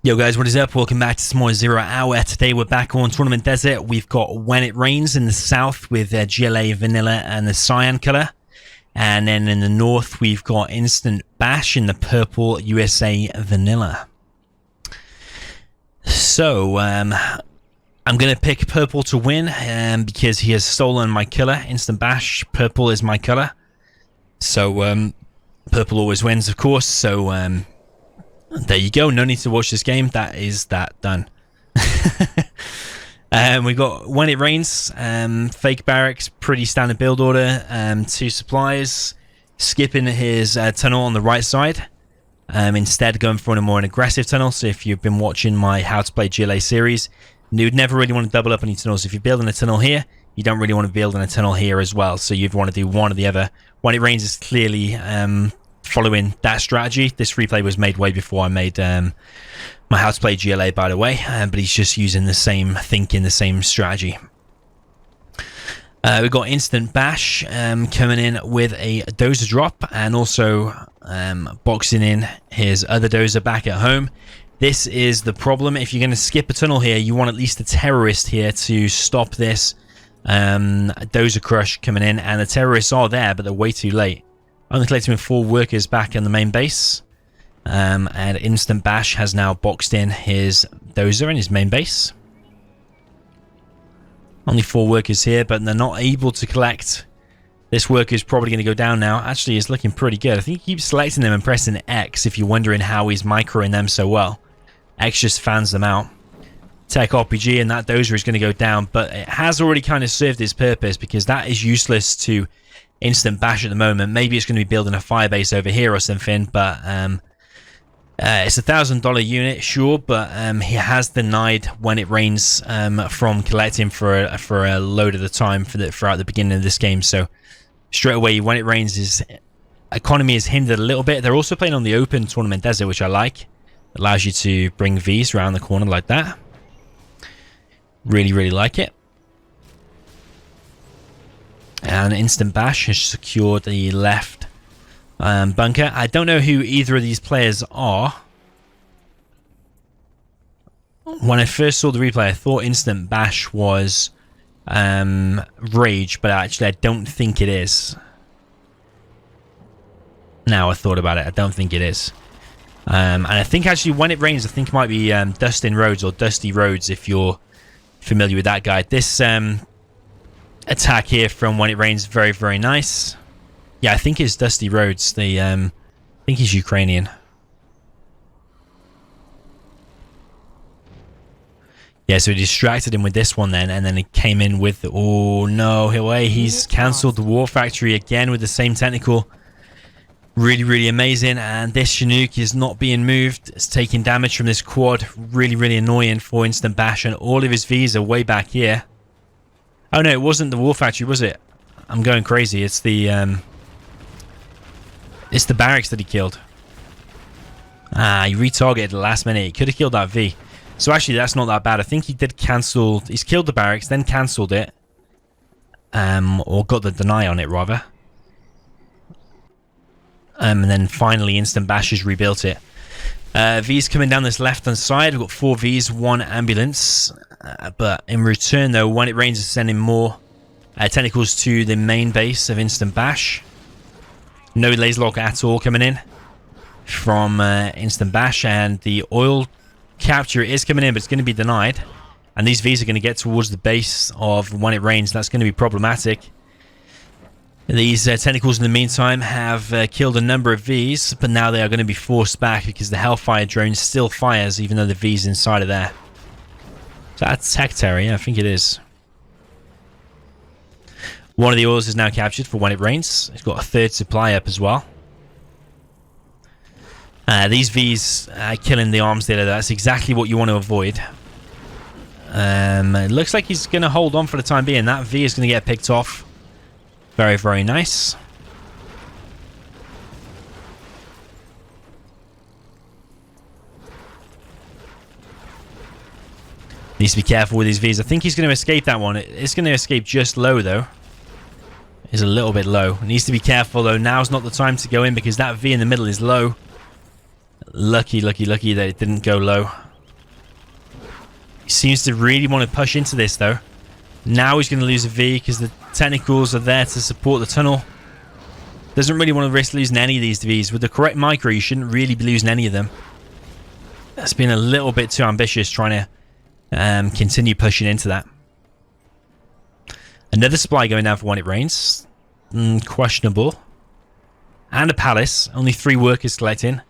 Yo guys, what is up? Welcome back to some more Zero Hour. Today we're back on Tournament Desert. We've got When It Rains in the south with GLA Vanilla and the cyan color. And then in the north we've got InstantBash in the purple USA Vanilla. So, I'm going to pick purple to win because he has stolen my color. InstantBash, purple is my color. So, purple always wins, of course. So, there you go. No need to watch this game. That is that done. We've got When It Rains, fake barracks, pretty standard build order. 2 supplies, skipping his tunnel on the right side. Instead going for a more aggressive tunnel. So if you've been watching my How to Play GLA series, you'd never really want to double up any tunnels. If you're building a tunnel here, you don't really want to build in a tunnel here as well. So you'd want to do one or the other. When It Rains is clearly following that strategy. This replay was made way before I made my How to Play GLA, by the way, but he's just using the same thinking, the same strategy. We've got InstantBash coming in with a dozer drop and also boxing in his other dozer back at home. This is the problem. If you're going to skip a tunnel here, you want at least a terrorist here to stop this dozer crush coming in, and the terrorists are there, but they're way too late. Only collecting 4 workers back in the main base. And InstantBash has now boxed in his dozer in his main base. Only 4 workers here, but they're not able to collect. This worker is probably going to go down now. Actually, it's looking pretty good. I think he keeps selecting them and pressing X if you're wondering how he's microing them so well. X just fans them out. Tech RPG, and that dozer is going to go down, but it has already kind of served its purpose because that is useless to InstantBash at the moment. Maybe it's going to be building a firebase over here or something, but it's $1,000 unit, sure, but he has denied When It Rains from collecting for a load of the time throughout the beginning of this game. So straight away, When It Rains' economy is hindered a little bit. They're also playing on the open Tournament Desert, which I like. It allows you to bring Vees around the corner like that. Really, really like it. And InstantBash has secured the left bunker. I don't know who either of these players are. When I first saw the replay, I thought InstantBash was Rage, but actually I don't think it is. Now I thought about it, I don't think it is. And I think actually When It Rains, I think it might be Dustin Rhodes or Dusty Rhodes if you're familiar with that guy. This attack here from When It Rains, very, very nice. Yeah, I think it's Dusty Rhodes. I think he's Ukrainian. Yeah, so he distracted him with this one then, and then he came in with... Oh, no, he's cancelled the War Factory again with the same technical. Really, really amazing. And this Chinook is not being moved. It's taking damage from this quad. Really, really annoying for InstantBash, and all of his V's are way back here. Oh no, it wasn't the War Factory, was it? I'm going crazy. It's the barracks that he killed. Ah, he retargeted at the last minute. He could have killed that V. So actually, that's not that bad. I think he did cancel. He's killed the barracks, then cancelled it, or got the deny on it rather. And then finally, InstantBash has rebuilt it. V's coming down this left-hand side. We've got 4 V's, 1 ambulance. But in return, though, When It Rains is sending more tentacles to the main base of InstantBash. No laser lock at all coming in from InstantBash. And the oil capture is coming in, but it's going to be denied. And these V's are going to get towards the base of When It Rains. That's going to be problematic. These tentacles in the meantime have killed a number of V's, but now they are going to be forced back because the Hellfire drone still fires even though the V's inside of there. So that's Hectare, yeah, I think it is. One of the oils is now captured for When It Rains. It's got a 3rd supply up as well. These V's killing the arms dealer. That's exactly what you want to avoid. It looks like he's going to hold on for the time being. That V is going to get picked off. Very, very nice. Needs to be careful with these V's. I think he's going to escape that one. It's going to escape just low, though. It's a little bit low. Needs to be careful, though. Now's not the time to go in because that V in the middle is low. Lucky that it didn't go low. He seems to really want to push into this, though. Now he's going to lose a V because the technicals are there to support the tunnel. Doesn't really want to risk losing any of these Vs. With the correct micro, you shouldn't really be losing any of them. That's been a little bit too ambitious trying to continue pushing into that. Another supply going down for When It Rains. Questionable. And a palace. Only 3 workers collecting.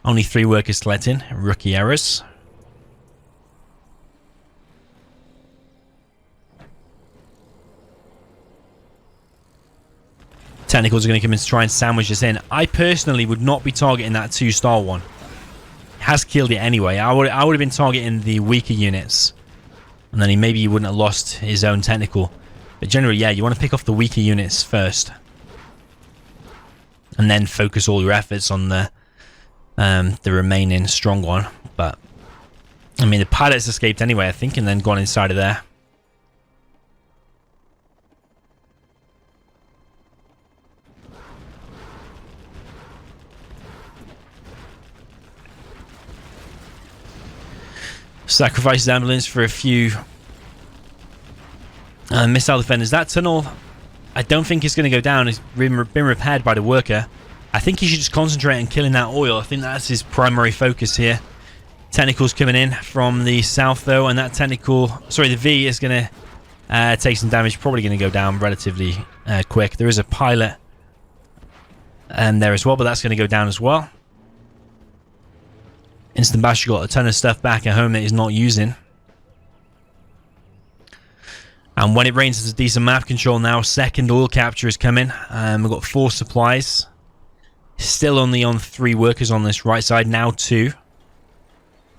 Only 3 workers collecting. Rookie errors. Technicals are going to come in to try and sandwich this in. I personally would not be targeting that 2-star one. It has killed it anyway. I would have been targeting the weaker units. And then maybe he wouldn't have lost his own technical. But generally, yeah, you want to pick off the weaker units first. And then focus all your efforts on the remaining strong one. But, I mean, the pilots escaped anyway, I think, and then gone inside of there. Sacrifices ambulance for a few missile defenders. That tunnel, I don't think it's going to go down. It's been repaired by the worker. I think he should just concentrate on killing that oil. I think that's his primary focus here. Technicals coming in from the south, though, and that technical... Sorry, the V is going to take some damage. Probably going to go down relatively quick. There is a pilot there as well, but that's going to go down as well. InstantBash got a ton of stuff back at home that he's not using. And When It Rains has a decent map control now. Second oil capture is coming. We've got 4 supplies. Still only on 3 workers on this right side. Now 2.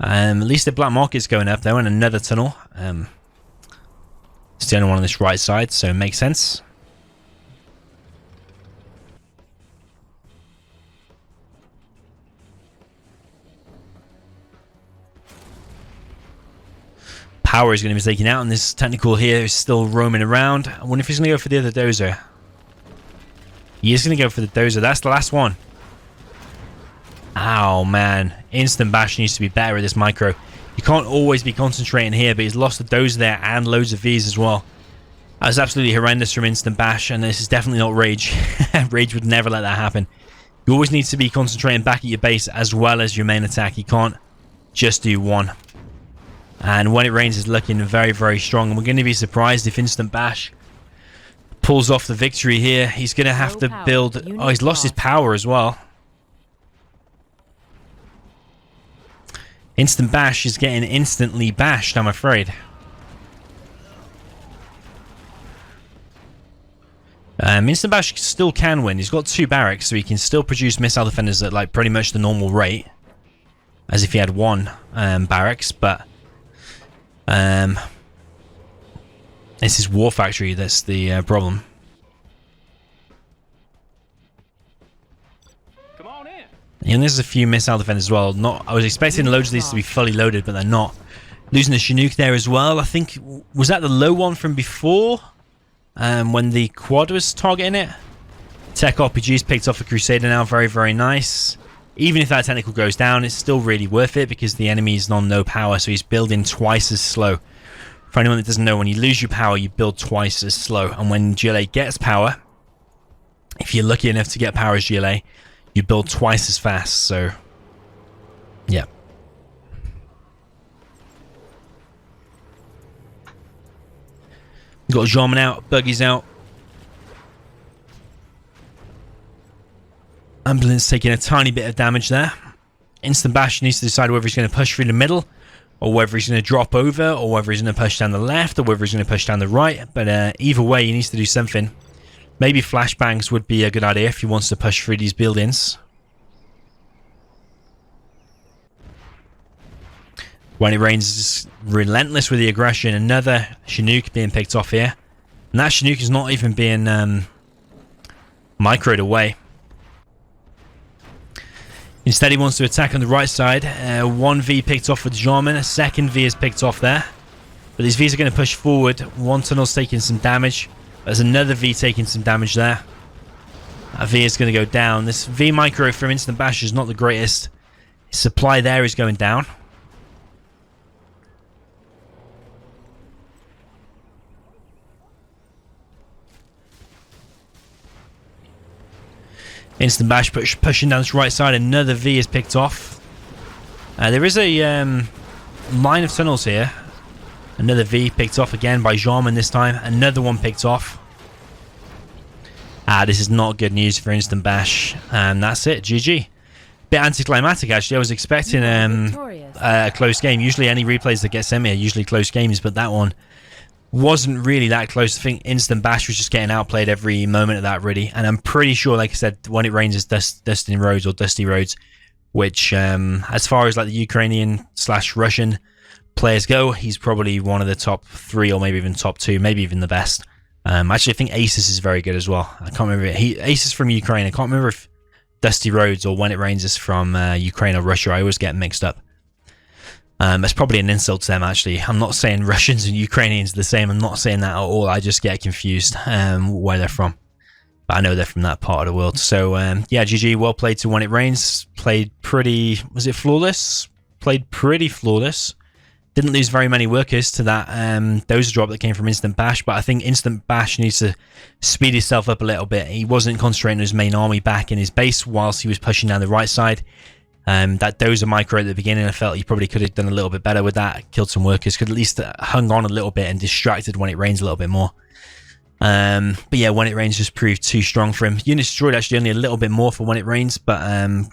At least the black market's going up though. And another tunnel. It's the only one on this right side. So it makes sense. Power is going to be taken out, and this technical here is still roaming around. I wonder if he's going to go for the other dozer. He is going to go for the dozer. That's the last one. Ow, man. InstantBash needs to be better at this micro. You can't always be concentrating here, but he's lost the dozer there and loads of Vs as well. That was absolutely horrendous from InstantBash, and this is definitely not Rage. Rage would never let that happen. You always need to be concentrating back at your base as well as your main attack. You can't just do one. And When It Rains is looking very, very strong. And we're going to be surprised if InstantBash pulls off the victory here. He's going to have to build... Oh, he's lost his power as well. InstantBash is getting instantly bashed, I'm afraid. InstantBash still can win. He's got 2 barracks, so he can still produce missile defenders at like pretty much the normal rate. As if he had 1 barracks, but... This is War Factory, that's the problem. Come on in. And there's a few missile defenders as well. I was expecting loads of these to be fully loaded, but they're not. Losing the Chinook there as well. I think, was that the low one from before? When the quad was targeting it? Tech RPG's picked off a Crusader now, very, very nice. Even if that technical goes down, it's still really worth it because the enemy is on no power, so he's building twice as slow. For anyone that doesn't know, when you lose your power, you build twice as slow. And when GLA gets power, if you're lucky enough to get power as GLA, you build twice as fast, so... yeah. Got Jarman out, Buggy's out. Ambulance taking a tiny bit of damage there. InstantBash needs to decide whether he's going to push through the middle, or whether he's going to drop over, or whether he's going to push down the left, or whether he's going to push down the right. But either way, he needs to do something. Maybe flashbangs would be a good idea if he wants to push through these buildings. When It Rains is relentless with the aggression. Another Chinook being picked off here. And that Chinook is not even being microed away. Instead, he wants to attack on the right side. 1 V picked off with Jarman. A second V is picked off there. But these Vs are going to push forward. 1 tunnel's taking some damage. There's another V taking some damage there. That V is going to go down. This V micro from InstantBash is not the greatest. His supply there is going down. InstantBash pushing down this right side. Another V is picked off. There is a line of tunnels here. Another V picked off again by Jarman this time. Another one picked off. This is not good news for InstantBash. And that's it. GG. Bit anticlimactic, actually. I was expecting a close game. Usually any replays that get sent me are usually close games, but that one wasn't really that close. I think InstantBash was just getting outplayed every moment of that, really. And I'm pretty sure, like I said, When It Rains is Dustin Rhodes or Dusty Rhodes, which, as far as like the Ukrainian/Russian players go, he's probably one of the top 3 or maybe even top 2, maybe even the best. Actually, I think Aces is very good as well. I can't remember. Aces from Ukraine. I can't remember if Dusty Rhodes or When It Rains is from Ukraine or Russia. I always get mixed up. That's probably an insult to them, actually. I'm not saying Russians and Ukrainians are the same. I'm not saying that at all. I just get confused where they're from. But I know they're from that part of the world. So, yeah, GG. Well played to When It Rains. Played pretty... Was it flawless? Played pretty flawless. Didn't lose very many workers to that dozer drop that came from InstantBash, but I think InstantBash needs to speed himself up a little bit. He wasn't concentrating on his main army back in his base whilst he was pushing down the right side. That dozer micro at the beginning, I felt he probably could have done a little bit better with that, killed some workers, could at least hung on a little bit and distracted When It Rains a little bit more. But yeah, When It Rains just proved too strong for him. Units destroyed actually only a little bit more for When It Rains, but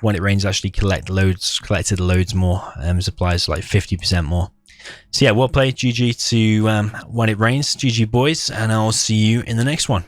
When It Rains actually collected loads more, supplies like 50% more. So yeah, well played. GG to When It Rains. GG boys, and I'll see you in the next one.